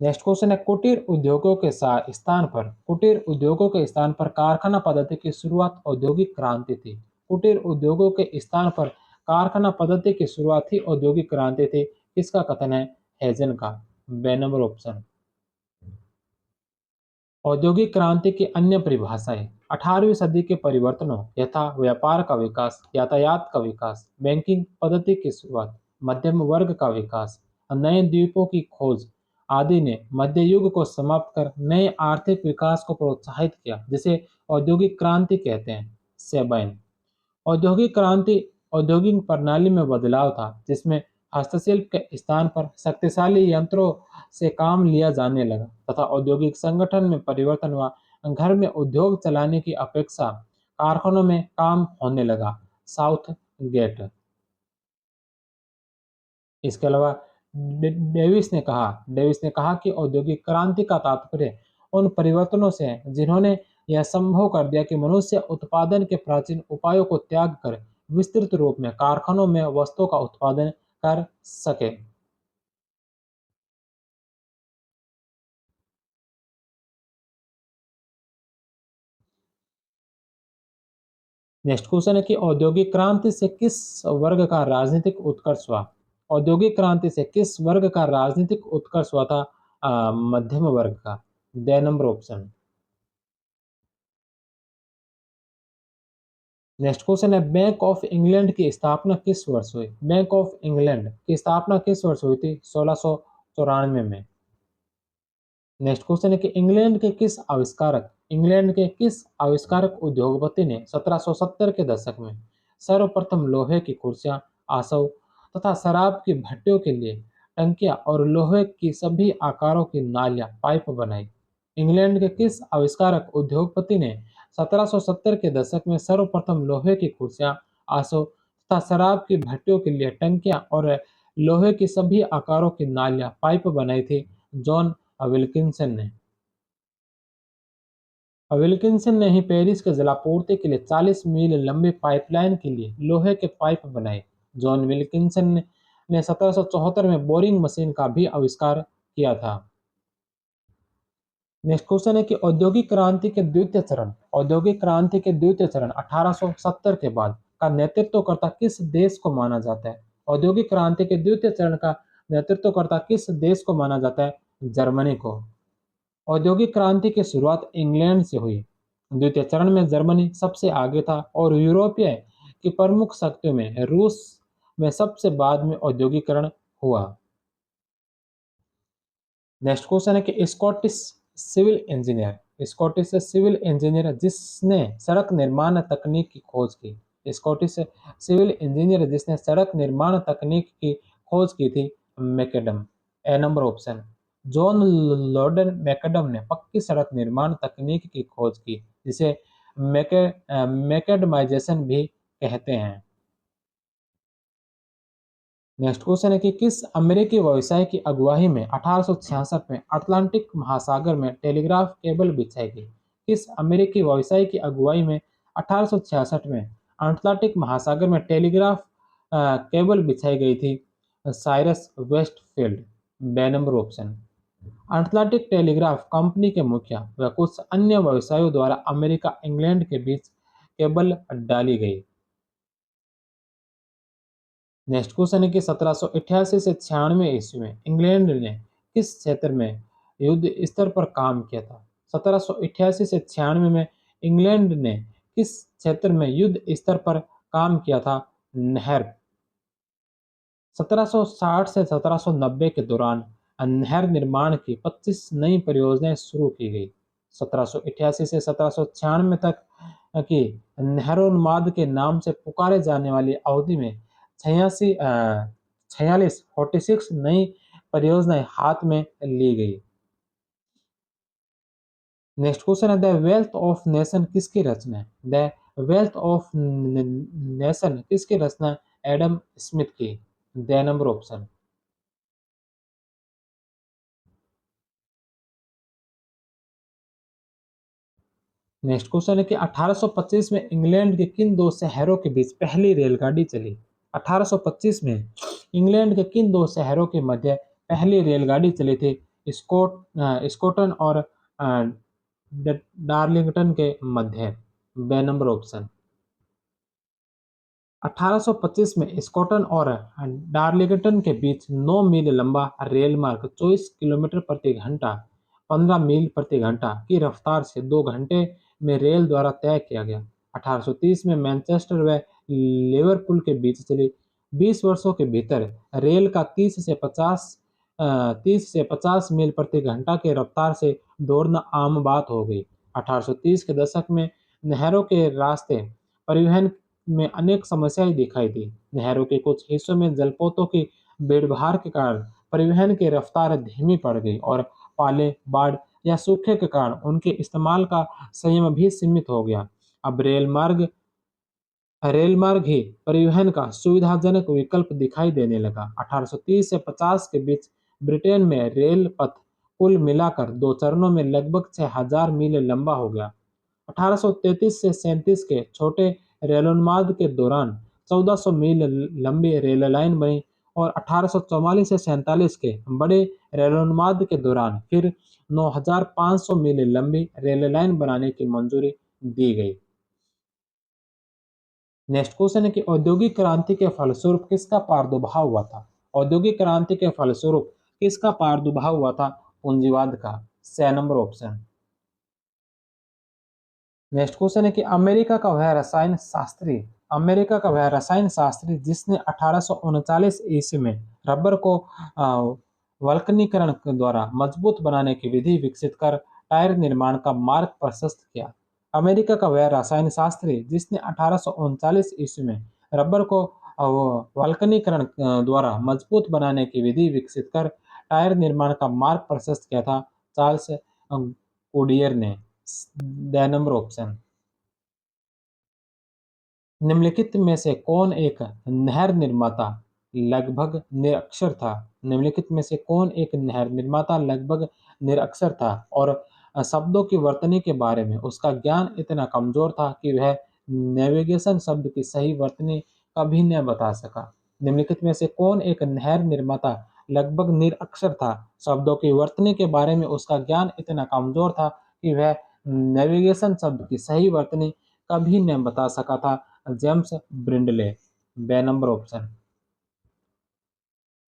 नेक्स्ट क्वेश्चन है कुटीर उद्योगों के स्थान पर कारखाना पद्धति की शुरुआत औद्योगिक क्रांति थी। कुटीर उद्योगों के स्थान पर कारखाना पद्धति की शुरुआत ही औद्योगिक क्रांति थी, किसका कथन है? हेजन का। बे नंबर ऑप्शन। औद्योगिक क्रांति की अन्य परिभाषाएं: 18वीं सदी के परिवर्तनों यथा व्यापार का विकास, यातायात का विकास, बैंकिंग पद्धति की शुरुआत, मध्यम वर्ग का विकास, नए द्वीपों की खोज आदि ने मध्य युग को समाप्त कर नए आर्थिक विकास को प्रोत्साहित किया, जिसे औद्योगिक क्रांति कहते हैं। सेवन, औद्योगिक क्रांति औद्योगिक प्रणाली में बदलाव था, जिसमें हस्तशिल्प के स्थान पर शक्तिशाली यंत्रों से काम लिया जाने लगा तथा औद्योगिक संगठन में परिवर्तन हुआ। घर में उद्योग चलाने की अपेक्षा कारखानों में काम होने लगा। South gate. इसके अलावा डेविस ने कहा कि औद्योगिक क्रांति का तात्पर्य उन परिवर्तनों से है जिन्होंने यह संभव कर दिया कि मनुष्य उत्पादन के प्राचीन उपायों को त्याग कर विस्तृत रूप में कारखानों में वस्तुओं का उत्पादन कर सके। नेक्स्ट क्वेश्चन है कि औद्योगिक क्रांति से किस वर्ग का राजनीतिक उत्कर्ष हुआ? औद्योगिक क्रांति से किस वर्ग का राजनीतिक उत्कर्ष हुआ था? मध्यम वर्ग का। The number option. Next question है बैंक ऑफ इंग्लैंड की स्थापना किस वर्ष हुई? बैंक ऑफ इंग्लैंड की स्थापना किस वर्ष हुई थी? 1694 में। नेक्स्ट क्वेश्चन है कि इंग्लैंड के किस आविष्कारक उद्योगपति ने 1770 के दशक में सर्वप्रथम लोहे की कुर्सियां, आसव तथा शराब की भट्टियों के लिए टंकियां और लोहे की सभी आकारों की नालियां पाइप बनाई? इंग्लैंड के किस आविष्कारक उद्योगपति ने 1770 के दशक में सर्वप्रथम लोहे की कुर्सियां, आसव तथा शराब की भट्टियों के लिए टंकियां और लोहे की सभी आकारों की नालियां पाइप बनाई थी? जॉन विल्किंसन ने। विल्किंसन ने ही पेरिस के जलापूर्ति के लिए 40 मील लंबी पाइपलाइन के लिए लोहे के पाइप बनाए। जॉन विल्किंसन ने 1774 में बोरिंग मशीन का भी आविष्कार किया था। नेक्स्ट क्वेश्चन है कि औद्योगिक क्रांति के द्वितीय चरण 1870 के बाद का नेतृत्वकर्ता किस देश को माना जाता है? औद्योगिक क्रांति के द्वितीय चरण का नेतृत्वकर्ता किस देश को माना जाता है? जर्मनी को। औद्योगिक क्रांति की शुरुआत इंग्लैंड से हुई। द्वितीय चरण में जर्मनी सबसे आगे था और यूरोपीय की प्रमुख शक्तियों में रूस में सबसे बाद में औद्योगिकरण हुआ। नेक्स्ट क्वेश्चन है कि स्कॉटिश सिविल इंजीनियर जिसने सड़क निर्माण तकनीक की खोज की। स्कॉटिश सिविल इंजीनियर जिसने सड़क निर्माण तकनीक की खोज की थी? मैकडम। ए नंबर ऑप्शन। जॉन लॉर्डन मैकडम ने पक्की सड़क निर्माण तकनीक की खोज की, जिसे मैकेडमाइजेशन भी कहते हैं। नेक्स्ट क्वेश्चन है कि किस अमेरिकी व्यवसाय की अगुवाई में 1866 में अटलांटिक महासागर में टेलीग्राफ केबल बिछाई गई? किस अमेरिकी व्यवसाय की अगुवाई में 1866 में अटलांटिक महासागर में टेलीग्राफ केबल बिछाई गई थी? Cyrus Westfield. B number option. Atlantic telegraph company के मुखिया व कुछ अन्य व्यवसायों द्वारा अमेरिका इंग्लैंड के बीच केबल डाली गई। नेक्स्ट क्वेश्चन है कि 1788 से 96 ईस्वी में इंग्लैंड ने किस क्षेत्र में युद्ध स्तर पर काम किया था? 1788 से 96 में इंग्लैंड ने किस क्षेत्र में युद्ध स्तर पर काम किया था? नहर। 1760 से 1790 के दौरान नहर निर्माण की 25 नई परियोजनाएं शुरू की गई। 1788 से 1796 तक की नहरोन्माद के नाम से पुकारे जाने वाली अवधि में 46 नई परियोजनाएं हाथ में ली गई। नेक्स्ट क्वेश्चन है द वेल्थ ऑफ नेशन किसकी रचना है? द वेल्थ ऑफ नेशन किसकी रचना? एडम स्मिथ की। The number option. Next question है कि 1825 में इंग्लैंड के किन दो शहरों के बीच पहली रेलगाड़ी चली? 1825 में इंग्लैंड के किन दो शहरों के मध्य पहली रेलगाड़ी चली थी? स्कॉटन और डार्लिंगटन के मध्य। बे नंबर ऑप्शन। 1825 में स्कॉटन और डार्लिंगटन के बीच 9 मील लंबा रेल मार्ग 24 किलोमीटर प्रति घंटा 15 मील प्रति घंटा की रफ्तार से 2 घंटे में रेल द्वारा तय किया गया। 1830 में मैनचेस्टर व लिवरपूल के बीच चली 20 वर्षों के भीतर रेल का 30 से 50 मील प्रति घंटा की रफ्तार से दौड़ना आम बात हो गई। 1830 के दशक में नहरों के रास्ते परिवहन में अनेक समस्याएं दिखाई दी। नहरों के कुछ हिस्सों में जलपोतों की भीड़भाड़ के कारण परिवहन की रफ्तार धीमी पड़ गई और पाले, बाढ़ या सूखे के कारण उनके इस्तेमाल का संयम भी सीमित हो गया। अब रेल मार्ग ही परिवहन का सुविधाजनक विकल्प दिखाई देने लगा। 1830 से 50 के बीच ब्रिटेन में रेल पथ कुल मिलाकर 2 चरणों में लगभग 6000 मील लंबा हो गया। 1833 से 37 के छोटे रेलोन्माद के दौरान 1400 मील लंबी रेल लाइन बनी और 1844 से 47 के बड़े रेलोन्माद के दौरान फिर 9500 मील लंबी रेल लाइन बनाने की मंजूरी दी गई। नेक्स्ट क्वेश्चन है कि औद्योगिक क्रांति के फलस्वरूप किसका प्रादुर्भाव हुआ था? औद्योगिक क्रांति के फलस्वरूप किसका प्रादुर्भाव हुआ था? पूंजीवाद का। C number option. Next question है कि अमेरिका का वह रसायन शास्त्री जिसने 1839 ईस्वी में रबर को वल्कनीकरण के द्वारा मजबूत बनाने की विधि विकसित कर टायर निर्माण का मार्ग प्रशस्त किया। अमेरिका का वह रसायन शास्त्री जिसने 1839 ईस्वी में रबर को वल्कनीकरण द्वारा मजबूत बनाने की विधि विकसित कर टायर निर्माण का मार्ग प्रशस्त किया था। चार्ल्स गुडियर ने। The number option. निम्नलिखित में से कौन एक नहर निर्माता लगभग निरक्षर था? निम्नलिखित में से कौन एक नहर निर्माता लगभग निरक्षर था और शब्दों की वर्तनी के बारे में उसका ज्ञान इतना कमजोर था कि वह नेविगेशन शब्द की सही वर्तनी कभी न बता सका? निम्नलिखित में से कौन एक नहर निर्माता लगभग निरक्षर था, शब्दों की वर्तनी के बारे में उसका ज्ञान इतना कमजोर था कि वह नेविगेशन शब्द की सही वर्तनी कभी न बता सका था? जेम्स ब्रिंडले। बे नंबर ऑप्शन।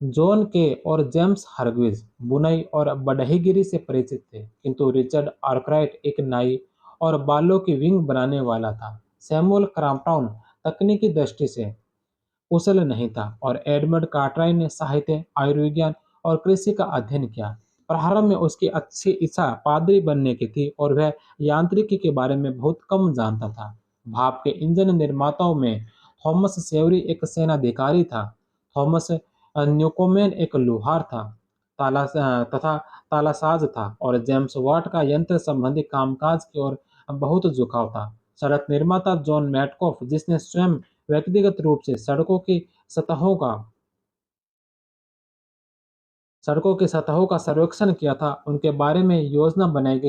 जॉन के और जेम्स हरग्रीव्स बुनाई और बढ़ईगिरी से परिचित थे, किंतु रिचर्ड आर्कराइट एक नाई और बालों की विंग बनाने वाला था। सैमुअल क्रॉम्पटन तकनीकी दृष्टि से कुशल नहीं था और एडमंड कार्टराइट ने साहित्य, आयुर्विज्ञान और कृषि का अध्ययन किया। प्रारंभ में उसकी अच्छी इच्छा पादरी बनने की थी और वह यांत्रिकी के बारे में बहुत कम जानता था। भाप के इंजन निर्माताओं में थॉमस सेवरी एक सेनाधिकारी था। थॉमस न्यूकोमेन एक लोहार था तथा तालासाज था और जेम्स वाट का यंत्र संबंधी कामकाज की ओर बहुत झुकाव था। सड़क निर्माता जॉन मैटकॉफ जिसने स्वयं व्यक्तिगत रूप से सतहों का सड़कों की सतहों का सर्वेक्षण किया था, उनके बारे में योजना बनाई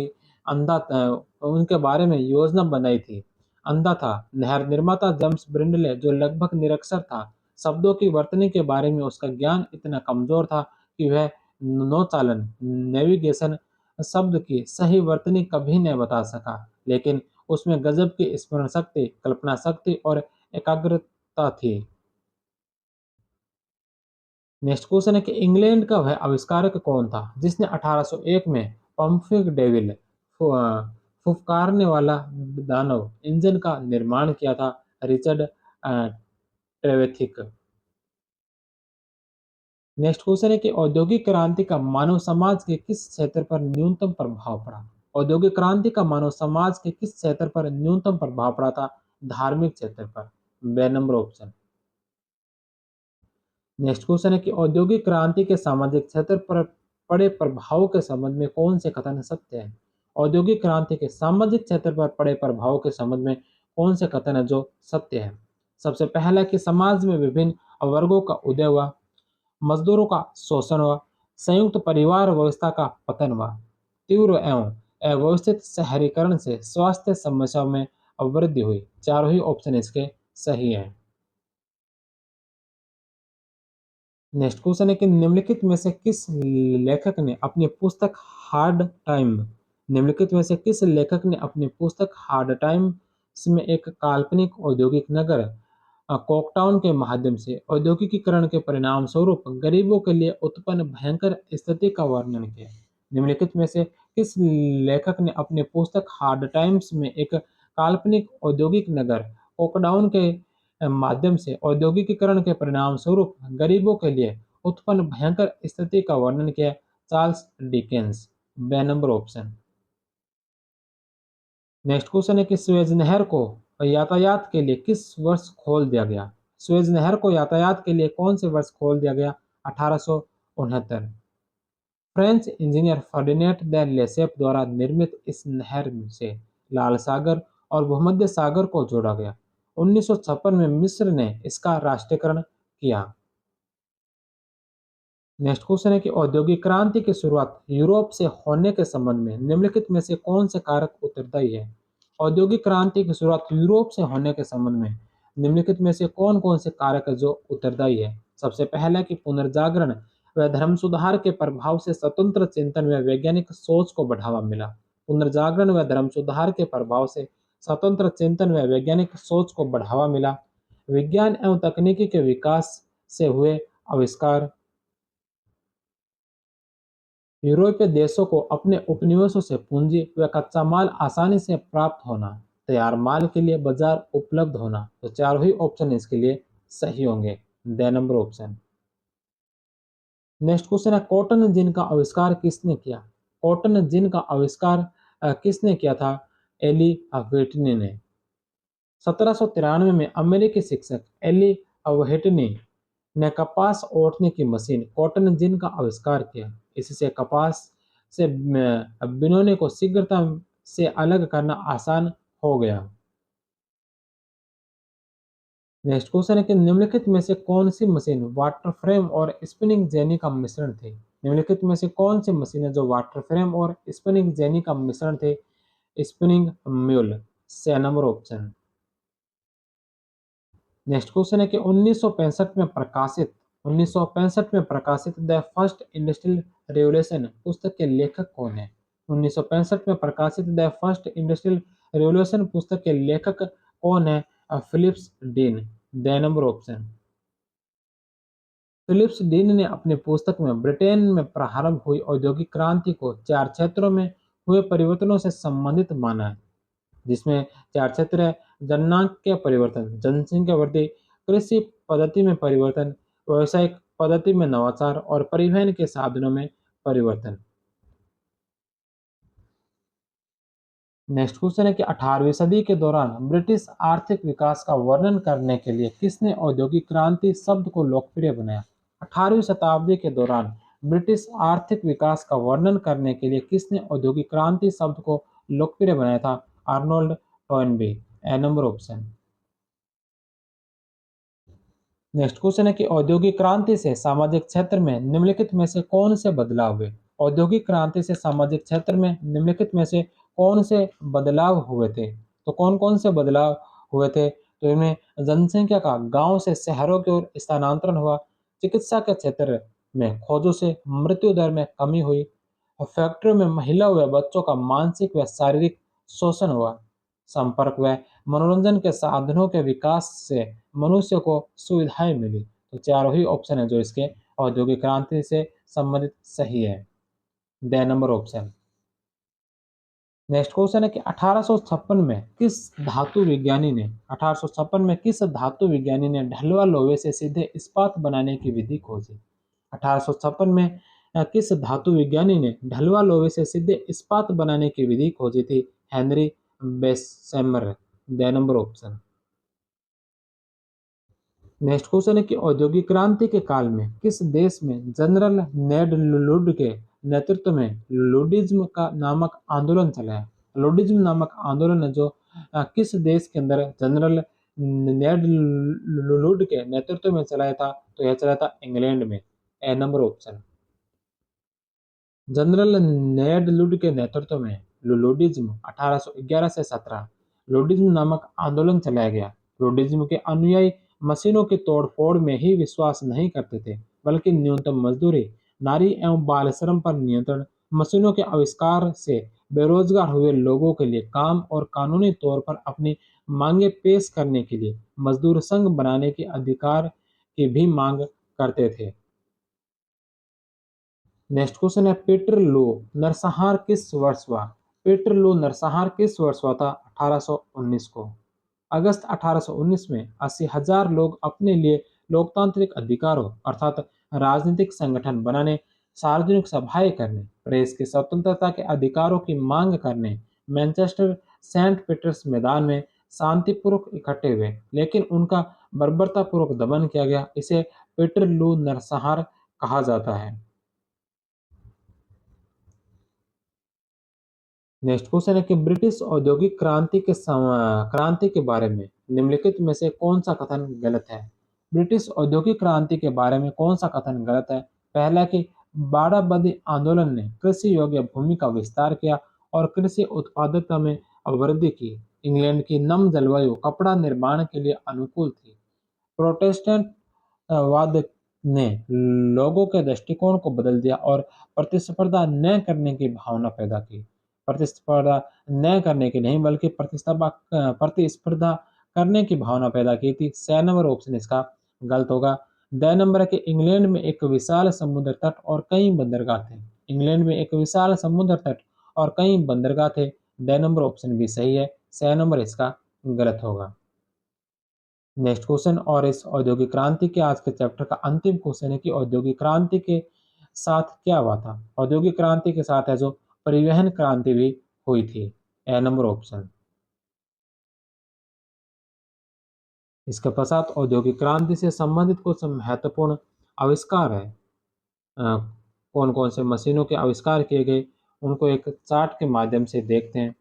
थी। अंधा था। नहर निर्माता जेम्स ब्रिंडले जो लगभग निरक्षर था, शब्दों की वर्तनी के बारे में उसका ज्ञान इतना कमजोर था कि वह नौचालन नेविगेशन शब्द की सही वर्तनी कभी नहीं बता सका, लेकिन उसमें गजब की स्मरण शक्ति, कल्पना शक्ति और एकाग्रता थी। नेक्स्ट क्वेश्चन है कि इंग्लैंड का वह आविष्कारक कौन था जिसने 1801 में पंपिंग डेविल फुफकारने वाला दानव इंजन का निर्माण किया था? रिचर्ड ट्रेवेथिक। नेक्स्ट क्वेश्चन है कि औद्योगिक क्रांति का मानव समाज के किस क्षेत्र पर न्यूनतम प्रभाव पड़ा? औद्योगिक क्रांति का मानव समाज के किस क्षेत्र पर न्यूनतम प्रभाव पड़ा था? धार्मिक क्षेत्र पर। बे नंबर ऑप्शन। नेक्स्ट क्वेश्चन है कि औद्योगिक क्रांति के सामाजिक क्षेत्र पर पड़े प्रभाव के संबंध में कौन से कथन सत्य है? औद्योगिक क्रांति के सामाजिक क्षेत्र पर पड़े प्रभाव के संबंध में कौन से कथन है जो सत्य है? सबसे पहला कि समाज में विभिन्न वर्गों का उदय हुआ, मजदूरों का शोषण हुआ, संयुक्त परिवार व्यवस्था का पतन हुआ, तीव्र एवं अव्यवस्थित शहरीकरण से स्वास्थ्य समस्याओं में वृद्धि हुई। चारों ही ऑप्शन इसके सही है। नेक्स्ट क्वेश्चन है कि निम्नलिखित में से किस लेखक ने अपनी पुस्तक हार्ड टाइम्स में एक काल्पनिक औद्योगिक नगर कॉकटाउन के माध्यम से औद्योगिकीकरण के परिणाम स्वरूप गरीबों के लिए उत्पन्न भयंकर स्थिति का वर्णन किया। निम्नलिखित में से किस लेखक ने अपनी पुस्तक हार्ड टाइम्स में एक काल्पनिक औद्योगिक नगर कॉकटाउन के माध्यम से औद्योगिकीकरण के परिणाम स्वरूप गरीबों के लिए उत्पन्न भयंकर स्थिति का वर्णन किया? Charles Dickens. B number option. Next question है कि स्वेज नहर को यातायात के लिए किस वर्ष खोल दिया गया? स्वेज नहर को यातायात के लिए कौन से वर्ष खोल दिया गया? 1869। फ्रेंच इंजीनियर फर्डिनेंड द लेसेप द्वारा निर्मित इस नहर से लाल सागर और भूमध्य सागर को जोड़ा गया। 1956 में मिस्र ने इसका राष्ट्रीयकरण किया। नेक्स्ट क्वेश्चन है कि औद्योगिक क्रांति की शुरुआत यूरोप से होने के संबंध में निम्नलिखित में से कौन से कारक उत्तरदायी है? औद्योगिक क्रांति की शुरुआत यूरोप से होने के संबंध में निम्नलिखित में से कौन कौन से कारक है जो उत्तरदायी है? सबसे पहला कि पुनर्जागरण व धर्म सुधार के प्रभाव से स्वतंत्र चिंतन व वैज्ञानिक सोच को बढ़ावा मिला। पुनर्जागरण व धर्म सुधार के प्रभाव से स्वतंत्र चिंतन व वैज्ञानिक सोच को बढ़ावा मिला। विज्ञान एवं तकनीकी के विकास से हुए आविष्कार। यूरोपीय देशों को अपने उपनिवेशों से पूंजी व कच्चा माल आसानी से प्राप्त होना। तैयार माल के लिए बाजार उपलब्ध होना। तो चारों ही ऑप्शन इसके लिए सही होंगे। The number option. Next question है कॉटन जिन का आविष्कार किसने किया? कॉटन जिन का आविष्कार किसने किया था? एली व्हिटनी ने। 1793 में अमेरिकी शिक्षक एली व्हिटनी ने कपास ओटने की मशीन कॉटन जिन का आविष्कार किया। इससे कपास से बिनोने को शीघ्रता से अलग करना आसान हो गया। नेक्स्ट क्वेश्चन है कि निम्नलिखित में से कौन सी मशीन वाटर फ्रेम और स्पिनिंग जेनी का मिश्रण थी? निम्नलिखित में से कौन सी मशीन है जो वाटर फ्रेम और स्पिनिंग जेनी का मिश्रण थे? Spinning mule. से नंबर ऑप्शन। नेक्स्ट क्वेश्चन है कि 1965 में प्रकाशित द फर्स्ट इंडस्ट्रियल रेवोल्यूशन पुस्तक के लेखक कौन है? 1965 में प्रकाशित द फर्स्ट इंडस्ट्रियल रेवोल्यूशन पुस्तक के लेखक कौन है? Phillips Dean. D number option. Phillips Dean ने अपनी पुस्तक में ब्रिटेन में प्रारंभ हुई औद्योगिक क्रांति को 4 क्षेत्रों में हुए परिवर्तनों से संबंधित माना है, जिसमें 4 क्षेत्र है: जननांगीय परिवर्तन, जनसंख्या वृद्धि, कृषि पद्धति में परिवर्तन, व्यावसायिक पद्धति में नवाचार और परिवहन के साधनों में परिवर्तन। नेक्स्ट क्वेश्चन है कि 18वीं सदी के दौरान ब्रिटिश आर्थिक विकास का वर्णन करने के लिए किसने औद्योगिक क्रांति शब्द को लोकप्रिय बनाया? 18वीं शताब्दी के दौरान ब्रिटिश आर्थिक विकास का वर्णन करने के लिए किसने औद्योगिक क्रांति शब्द को लोकप्रिय बनाया था? Arnold Toynbee. A number option. Next question है कि औद्योगिक क्रांति से सामाजिक क्षेत्र में निम्नलिखित में से कौन से बदलाव हुए? औद्योगिक क्रांति से सामाजिक क्षेत्र में निम्नलिखित में से कौन से बदलाव हुए थे? तो कौन कौन से बदलाव हुए थे? तो इनमें जनसंख्या का गांव से शहरों की ओर स्थानांतरण हुआ, चिकित्सा के क्षेत्र में खोजों से मृत्यु दर में कमी हुई, और फैक्ट्रियों में महिला व बच्चों का मानसिक व शारीरिक शोषण हुआ, संपर्क व मनोरंजन के साधनों के विकास से मनुष्य को सुविधाएं मिली। तो चारों ही ऑप्शन है जो इसके औद्योगिक क्रांति से संबंधित सही है। The number option. Next question है कि 1856 में किस धातु विज्ञानी ने 1856 में किस धातु विज्ञानी ने ढलवा लोहे से सीधे इस्पात बनाने की विधि खोजी? 1856 में किस धातु विज्ञानी ने ढलवा लोहे से सीधे इस्पात बनाने की विधि खोजी थी? Henry Bessemer. D number option. Next question है कि औद्योगिक क्रांति के काल में किस देश में जनरल नेड लुड के नेतृत्व में लुडिज्म का नामक आंदोलन चला है? लुडिज्म नामक आंदोलन है जो किस देश के अंदर जनरल नेड लुड के नेतृत्व में चलाया था? तो यह चला था इंग्लैंड में। ए नंबर ऑप्शन। जनरल नेड लुड के नेतृत्व में लुडिज्म 1811 से 17 लुडिज्म नामक आंदोलन चलाया गया। लुडिज्म के अनुयायी मशीनों की तोड़फोड़ में ही विश्वास नहीं करते थे, बल्कि न्यूनतम मजदूरी, नारी एवं बाल श्रम पर नियंत्रण, मशीनों के आविष्कार से बेरोजगार हुए लोगों के लिए काम और कानूनी तौर पर अपनी मांगे पेश करने के लिए मजदूर संघ बनाने के अधिकार की भी मांग करते थे। नेक्स्ट क्वेश्चन है, पीटर लो नरसंहार किस वर्ष हुआ? पीटर लो नरसंहार किस वर्ष हुआ था? 1819 को। अगस्त 1819 में 80,000 लोग अपने लिए लोकतांत्रिक अधिकारों अर्थात राजनीतिक संगठन बनाने, सार्वजनिक सभाएं करने, प्रेस की स्वतंत्रता के अधिकारों की मांग करने मैनचेस्टर सेंट पीटर्स मैदान में शांतिपूर्वक इकट्ठे हुए, लेकिन उनका बर्बरतापूर्वक दमन किया गया। इसे पीटर लू नरसंहार कहा जाता है। नेक्स्ट क्वेश्चन है कि ब्रिटिश औद्योगिक क्रांति के बारे में निम्नलिखित में से कौन सा कथन गलत है? ब्रिटिश औद्योगिक क्रांति के बारे में कौन सा कथन गलत है? पहला कि बाड़ाबंदी आंदोलन ने कृषि योग्य भूमि का विस्तार किया और कृषि उत्पादकता में वृद्धि की। इंग्लैंड की नम जलवायु कपड़ा निर्माण के लिए अनुकूल थी। प्रोटेस्टेंट वाद ने लोगों के दृष्टिकोण को बदल दिया और प्रतिस्पर्धा न करने की भावना पैदा की। प्रतिस्पर्धा न करने की नहीं बल्कि प्रतिस्पर्धा करने की भावना पैदा की थी। 6 नंबर ऑप्शन इसका गलत होगा। द नंबर है कि इंग्लैंड में एक विशाल समुद्र तट और कई बंदरगाह थे। इंग्लैंड में एक विशाल समुद्र तट और कई बंदरगाह थे। द नंबर ऑप्शन भी सही है। 6 नंबर इसका गलत होगा। नेक्स्ट क्वेश्चन, और इस औद्योगिक क्रांति के आज के चैप्टर का अंतिम क्वेश्चन है कि औद्योगिक क्रांति के साथ क्या हुआ था? औद्योगिक क्रांति के साथ है जो परिवहन क्रांति भी हुई थी। ए नंबर ऑप्शन। इसके पश्चात औद्योगिक क्रांति से संबंधित कुछ महत्वपूर्ण आविष्कार है। कौन कौन से मशीनों के आविष्कार किए गए उनको एक चार्ट के माध्यम से देखते हैं।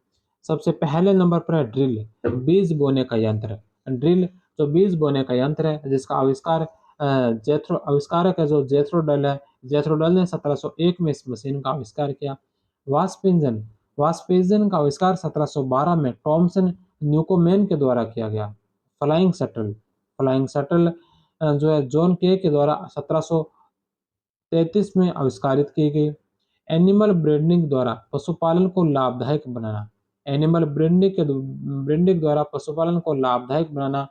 सबसे पहले नंबर पर है ड्रिल, बीज बोने का यंत्र। ड्रिल जो बीज बोने का यंत्र है जिसका आविष्कार जेथ्रो आविष्कारक है जो जेथ्रो डल है। जेथ्रो डल ने 1701 में इस मशीन का आविष्कार किया। वास्प इंजन, वास्प इंजन का आविष्कार 1712 में टॉमसन न्यूकोमेन के द्वारा किया गया। फ्लाइंग शटल, फ्लाइंग शटल जो है जॉन के द्वारा 1733 में आविष्कारित की गई। एनिमल ब्रीडिंग द्वारा पशुपालन को लाभदायक बनाना, एनिमल ब्रीडिंग द्वारा पशुपालन को लाभदायक बनाना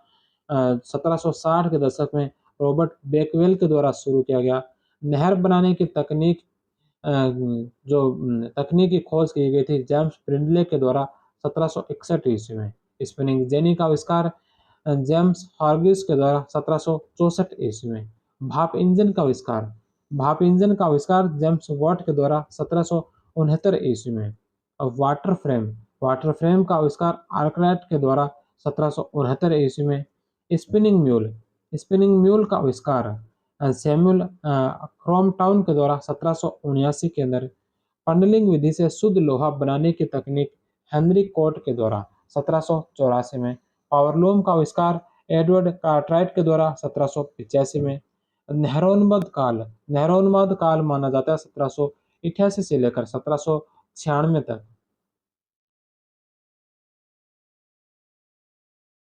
1760 के दशक में रॉबर्ट बेकवेल के द्वारा शुरू किया गया। नहर बनाने की तकनीक तकनीक की खोज की गई थी जेम्स ब्रिंडले के द्वारा 1761 ईस्वी में। स्पिनिंग जेनी का आविष्कार जेम्स हार्ग्रीव्स के द्वारा 1764 ईस्वी में। भाप इंजन का आविष्कार, भाप इंजन का आविष्कार जेम्स वाट के द्वारा 1769 ईस्वी में। अब वाटर फ्रेम का आविष्कार आर्कराइट के द्वारा 1769 ईस्वी में। स्पिनिंग म्यूल, स्पिनिंग म्यूल का आविष्कार सैमुअल क्रॉम्पटन के द्वारा 1779 के अंदर। पंडलिंग विधि से शुद्ध लोहा बनाने की तकनीक हेनरी कोट के द्वारा 1784 में। पावरलूम का आविष्कार एडवर्ड कार्टराइट के द्वारा 1785 में। नहरोन्माद काल माना जाता है 1788 से लेकर 1796 तक।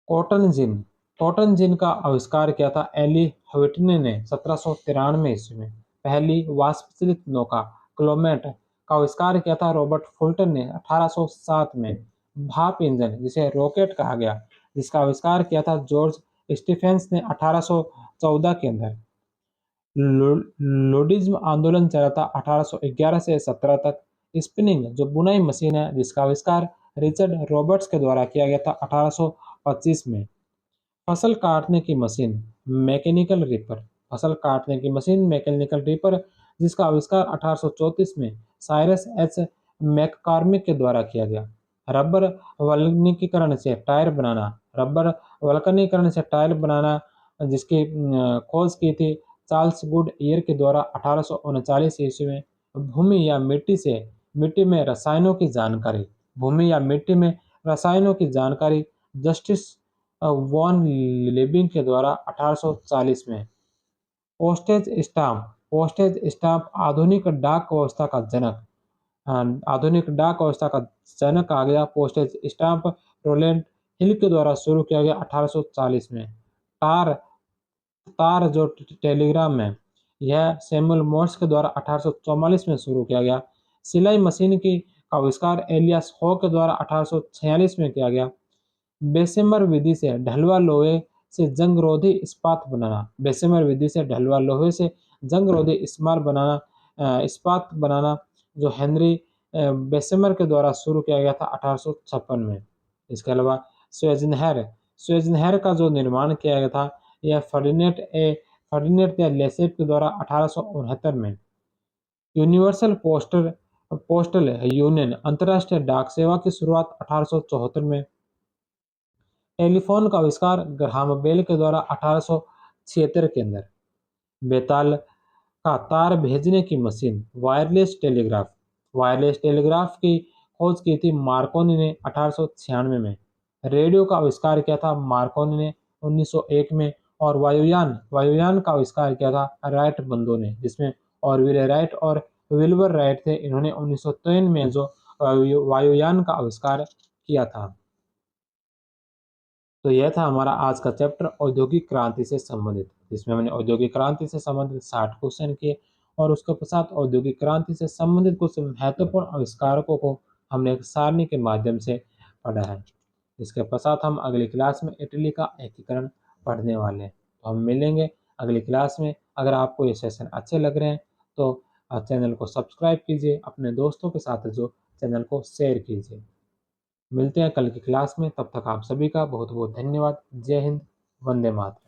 कॉटन जिन, कॉटन जिन का आविष्कार किया था एली व्हिटनी ने 1793 ईस्वी में। पहली वाष्पचलित नौका क्लोमेट का आविष्कार किया था रॉबर्ट फुल्टन ने 1807 में। भाप इंजन जिसे रॉकेट कहा गया जिसका आविष्कार किया था जॉर्ज स्टीफेंस ने 1814 के अंदर। लोडिज्म आंदोलन चला था 1811 से 17 तक। स्पिनिंग जो बुनाई मशीन है जिसका आविष्कार रिचर्ड रॉबर्ट्स के द्वारा किया गया था 1825 में। फसल काटने की मशीन मैकेनिकल रीपर, फसल काटने की मशीन मैकेनिकल रीपर जिसका आविष्कार 1834 में साइरस एच मैककॉर्मिक के द्वारा किया गया। रबर वल्कनीकरण से टायर बनाना, रबर वल्कनीकरण से टायर बनाना जिसकी खोज की थी चार्ल्स गुड ईयर के द्वारा 1839 ईस्वी में। भूमि या मिट्टी में रसायनों की जानकारी, भूमि या मिट्टी में रसायनों की जानकारी जस्टिस वॉन लिबिंग के द्वारा 1840 में। पोस्टेज स्टाम्प, पोस्टेज स्टाम्प आधुनिक डाक व्यवस्था का जनक, आधुनिक डाक व्यवस्था का जनक आ गया पोस्टेज स्टाम्प रोलैंड हिल के द्वारा शुरू किया गया 1840 में। टार, तार जो टेलीग्राम है यह सैमुअल मोर्स के द्वारा 1844 में शुरू किया गया। सिलाई मशीन की आविष्कार एलियास हॉ के द्वारा 1846 में किया गया। बेशेमर विधि से ढलुआ लोहे से जंगरोधी इस्पात बनाना। बेशेमर विधि से ढलुआ लोहे से जंगरोधी इस्पात बनाना जो हेनरी बेशेमर के द्वारा शुरू किया गया था 1856 में। इसके अलावा स्वेजनहर स्वेजनहर का जो निर्माण किया गया था यह फर्डिनेट या लेसेप के द्वारा 1869 में। यूनिवर्सल पोस्टल यूनियन अंतर्राष्ट्रीय डाक सेवा की शुरुआत 1874 में। टेलीफोन का आविष्कार ग्राहम बेल के द्वारा 1876 के अंदर। बेताल का तार भेजने की मशीन वायरलेस टेलीग्राफ की खोज की थी मार्कोनी ने 1896 में। रेडियो का आविष्कार किया था मार्कोनी ने 1901 में। और वायुयान का आविष्कार किया था राइट बंधुओं ने, जिसमें ऑरविले राइट और विल्बर राइट थे। इन्होंने 1903 में जो वायुयान का आविष्कार किया था। तो यह था हमारा आज का चैप्टर औद्योगिक क्रांति से संबंधित, जिसमें हमने औद्योगिक क्रांति से संबंधित 60 क्वेश्चन किए और उसके पश्चात औद्योगिक क्रांति से संबंधित कुछ महत्वपूर्ण आविष्कारकों को हमने एक सारणी के माध्यम से पढ़ा है। इसके पश्चात हम अगली क्लास में इटली का एकीकरण पढ़ने वाले हैं। तो हम मिलेंगे अगली क्लास में। अगर आपको ये सेशन अच्छे लग रहे हैं तो चैनल को सब्सक्राइब कीजिए, अपने दोस्तों के साथ जो चैनल को शेयर कीजिए। मिलते हैं कल की क्लास में, तब तक आप सभी का बहुत बहुत धन्यवाद। जय हिंद, वंदे मातरम।